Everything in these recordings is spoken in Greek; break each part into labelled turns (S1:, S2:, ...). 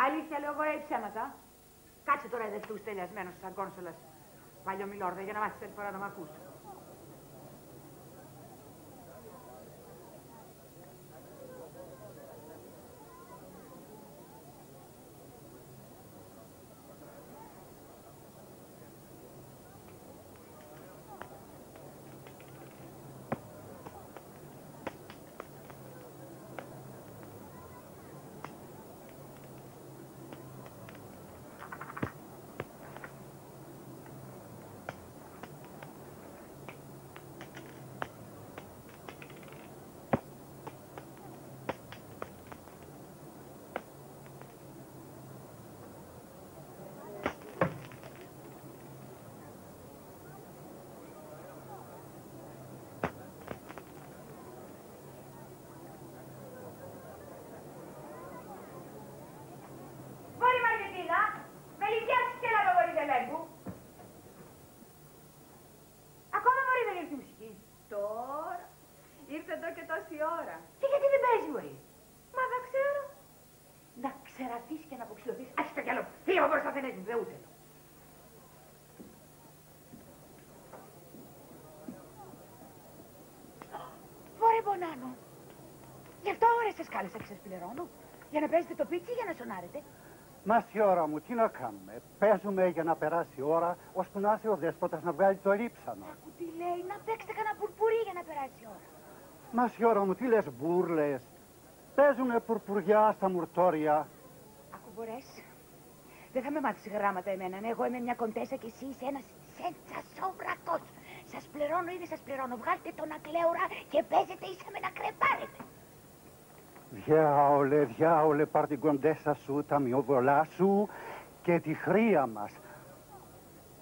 S1: Αλήθεια λέω εγώ ψέματα. Κάτσε τώρα δευτούς τελειασμένος σαν κόνσολας. Παλιό μιλόρδε για να μάθεις άλλη φορά να μ' ακούς. Γι' αυτό ώρες σας κάλεσα και σας πληρώνω. Για να παίζετε το πίτσι ή για να σονάρετε.
S2: Μασιώρα μου, τι να κάνουμε. Παίζουμε για να περάσει η ώρα, ώσπου να έρθει ο δέσποτας να βγάλει το λείψανο.
S1: Ακού τι λέει, να παίξετε κανένα πουρπουρί για να περάσει η ώρα.
S2: Μασιώρα μου, τι λες μπούρλες. Παίζουνε πουρπουριά στα μουρτόρια.
S1: Ακού μπορείς. Δεν θα με μάθεις γράμματα εμένα. Εγώ είμαι μια κοντέσα και εσύ είσαι ένας σεντσασόβρακος. Σας πληρώνω, ήδη σας πληρώνω. Βγάλτε τον ακλέωρα και παίζετε ίσα με να κρεπάρετε.
S2: Διάολε, πάρ' την κοντέσα σου, τα μειοβολά σου και τη χρία μας.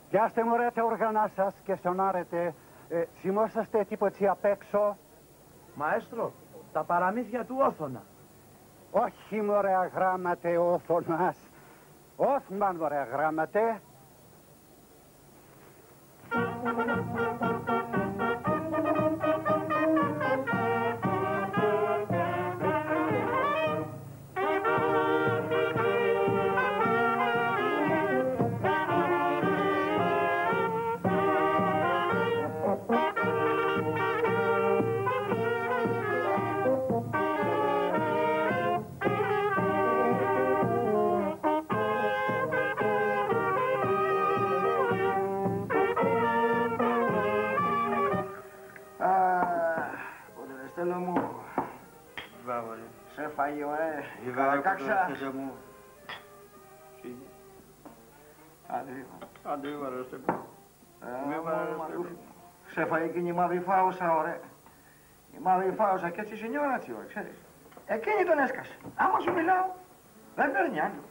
S2: Πιάστε μωρέ τα όργανα σας και σονάρετε. Θυμόσαστε τίποτσι απ' έξω.
S3: Μαέστρο, τα παραμύθια του Όθωνα.
S2: Όχι μωρέ αγράμματε Όθωνας. Όθμαν μωρέ αγράμματε.
S4: Σε φάει εκείνη η μαύρη φάουσα, ωραία. Η μαύρη φάουσα και έτσι σινιόρα τσι, ωραία, ξέρεις. Εκείνη τον έσκασε. Άμα σου μιλάω, δεν παίρνει άλλο.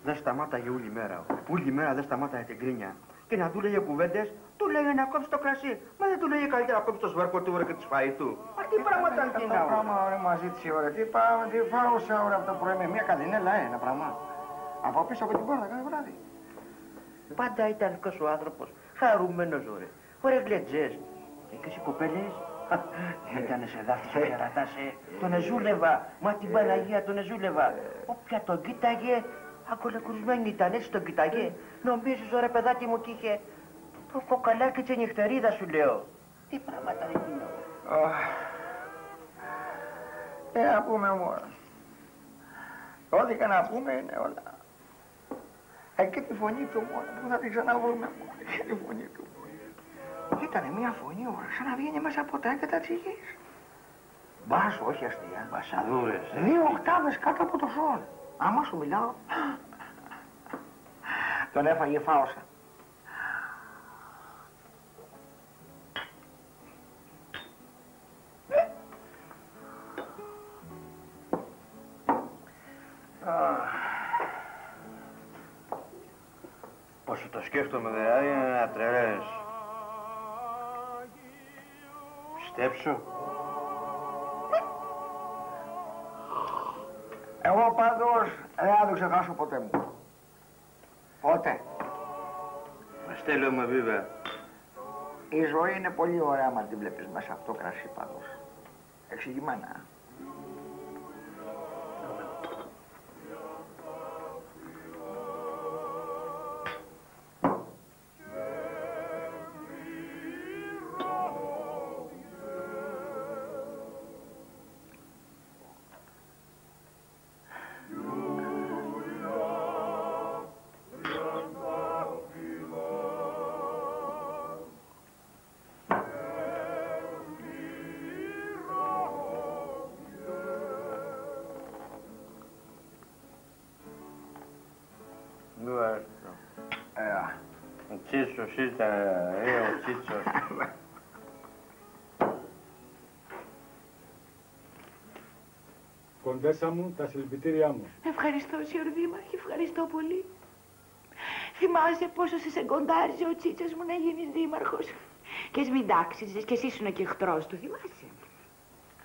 S5: Δεν σταμάταγε όλη μέρα. Όλη μέρα δεν σταμάταγε την κρίνια. Και να του λέγε κουβέντες, του λέγε να κόψει το κρασί. Μα δεν του λέγε καλύτερα να κόψει το σβέρκο του, ωραία, και τη φαΐ του. Μα τι πράγματα είναι
S4: αυτό. Αυτό πράγμα, ωραία, μαζί της, ωραία. Τι φάουσα, ωραία, από το πρωί με μια καδινέλα, ένα πράγμα. Από πίσω από την πόρτα κάθε βράδυ.
S5: Πάντα ήταν αυτός ο άνθρωπος, χαρούμενος, ωραία. Ωραία γλεντζές. Και οι κοπέλες, ήτανε σε δάφτης ο κερατάς, τον εζούλευα. Μα την Παναγία τον εζούλευα. Όποια τον κοίταγε, ακολακουρισμένη ήταν, έτσι τον κοίταγε. Νομίζεις, ωραία παιδάκι μου, τι είχε το κοκαλάκι της νυχτερίδας, σου λέω. Τι πράγματα είναι εκείνο.
S4: Τι να πούμε μόνο. Ό,τι και να πούμε είναι όλα. Και τη φωνή του μόνο, που θα την ξαναβρούμε μόνο. Και τη φωνή του. Ήτανε μια φωνή, ωραία, σαν να βγαίνει μέσα από τα έκατα της γης. Μπάσο, όχι αστεία.
S5: Μπασαδούρες.
S4: 2 οκτάβες κάτω από το σόλ. Άμα σου μιλάω, τον έφαγε φάουσα.
S5: Όσο το σκέφτομαι, δηλαδή, είναι να τρελαίνεις. Πιστέψω.
S4: Εγώ πάντως δεν θα το ξεχάσω ποτέ μου. Πότε.
S5: Μα στέλνουμε βέβαια.
S4: Η ζωή είναι πολύ ωραία άμα την βλέπεις μέσα από το κρασί πάντως. Εξηγημένα.
S5: Maestro. Ο Τσίτσος ήταν, ο Τσίτσος.
S2: Κοντέσα μου, τα συλληπιτήριά μου.
S1: Ευχαριστώ, Σιωρ Δήμαρχε, ευχαριστώ πολύ. Θυμάσαι πόσο σε κοντάριζε ο Τσίτσος μου να γίνεις δήμαρχος. Και μην τάξιζες και εσύ ήσουν και εχθρός του, θυμάσαι.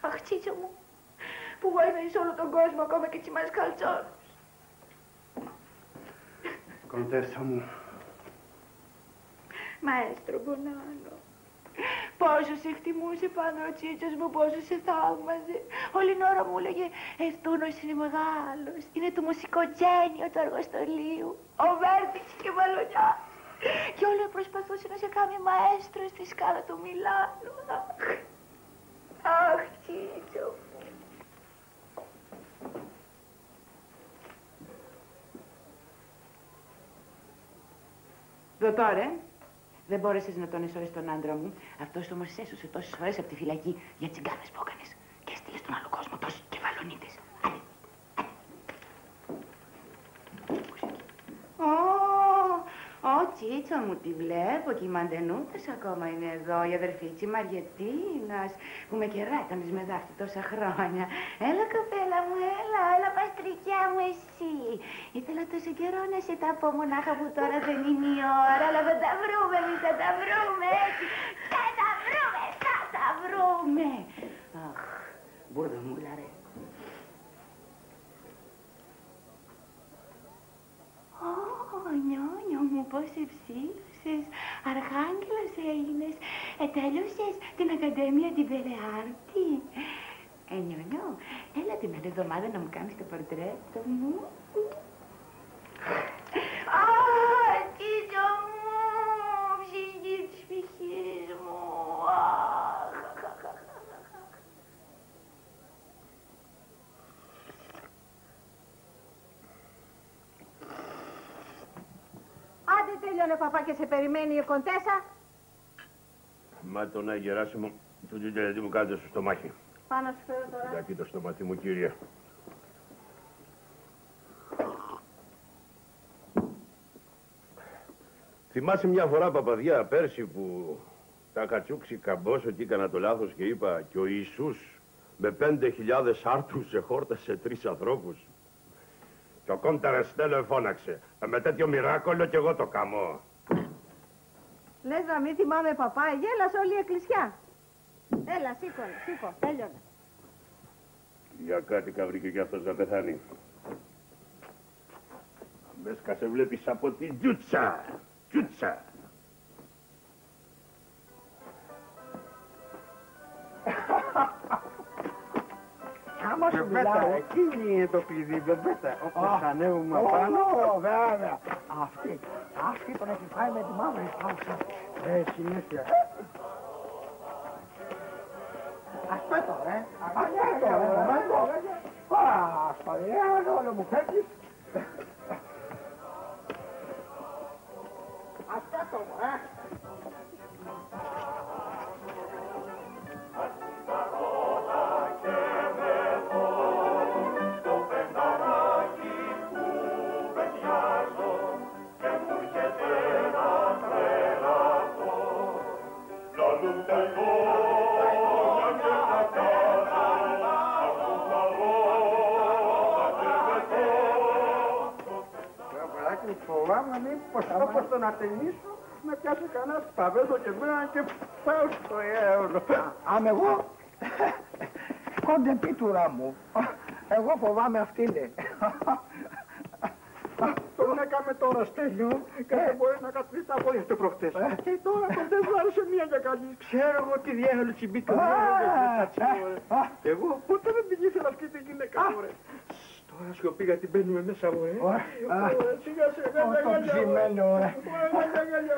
S1: Αχ, Τσίτσο μου, που βοήθησες όλο τον κόσμο, ακόμα και τσιμάς καλτσόνους.
S2: Κοντέσα μου.
S1: Μαέστρο Μπονάνο, πόσο σε εκτιμούσε πάνω ο Τσίτσος μου, πόσο σε θαύμαζε. Όλη την ώρα μου έλεγε «Ευτούνος είναι μεγάλος, είναι το μουσικό τζένιο του αργοστολίου, ο Βέρτης και Βαλονιά». Και όλο προσπαθούσε να σε κάνει μαέστρο στη σκάλα του Μιλάνου. Αχ, Τσίτσο μου. Δωτόρε, δεν μπόρεσες να τον εσώσεις τον άντρα μου. Αυτός όμως έσωσε τόσες φορές από τη φυλακή για τσιγκάνες που έκανες. Και έστειλε στον άλλο κόσμο τόσους κεφαλονίτες. Ω, Τσίτσο μου, τη βλέπω και η Μαντενούτας ακόμα είναι εδώ, η αδερφή της Μαριετίνας, που με κεράκανες με δάχτη τόσα χρόνια. Έλα, κοπέλα μου, έλα, παστρικιά μου, εσύ. Ήθελα τόσο καιρό να σε τα πω, μονάχα που τώρα δεν είναι η ώρα, αλλά θα τα βρούμε, εμείς θα τα βρούμε, έτσι. Θα τα βρούμε. Αχ, μπουρδομούλα, ρε. Νιόνιο μου, πώς ευσήλωσες, αρχάγγελος έγινες, τέλειωσες την Ακαδέμια τη Βελεάρτη. Νιόνιο, έλα την άλλη εβδομάδα να μου κάνεις το πορτρέτο μου. Τσίτσο μου, ψυχή της ψυχής μου.
S6: Άντε τέλειωνε, παπά, και σε περιμένει η κοντέσα.
S7: Μα τον Άγιο Γεράσιμο, του τζιτζελετή μου κάνετε στο στομάχι.
S6: Πάνω σου φέρω τώρα.
S7: Εντάξει το στομάχι μου, κύριε. Θυμάσαι μια φορά, παπαδιά, πέρσι που τα είχα τσούξει καμπόσο και έκανα το λάθος και είπα και ο Ιησούς με 5.000 άρτους εχόρτασε 3 ανθρώπους. Και ο Κονταρεστέλο φώναξε. Με τέτοιο μοιράκολο κι εγώ το καμώ.
S6: Λες να μην θυμάμαι, παπά, γέλασε όλη η εκκλησιά. Έλα, σήκω, τέλειωνε.
S7: Για κάτι βρήκε κι αυτός να πεθάνει. Μέσκα σε βλέπεις από την τζούτσα. Τζούτσα.
S2: Άμα σου μιλάω, εκείνη είναι το παιδί, μπεμπέτα. Όπως ανέβουμε πάνω. Βέβαια. Αυτή τον έχει φάει με τη μαύρη φάλσα. Συνήθεια. Αυτό τώρα, Αυτό τώρα. Ασπαριάνο, όλο μου φέρνεις. Αυτό τώρα, φοβάμαι μήπως όπως το να τελείσω με πιάσει κανένα σπαβέδο και μένα και πάω στο ευρώ. Άμε εγώ, κόντε πίτουρα μου, εγώ φοβάμαι αυτή λέει. Τον έκαμε τώρα Στέλιο και δεν μπορεί να καθίσει τα πόδια του προχτές. Και τώρα τον δεν μου άρεσε μία για καλή. Ξέρω εγώ τι διέλυση μπήκε ο εγώ ποτέ δεν την ήθελα αυτή την γυναίκα μου ρε. Τώρα σιωπή γιατί μπαίνουμε μέσα μου, Σιγά σιγά, γαλιά, γαλιά,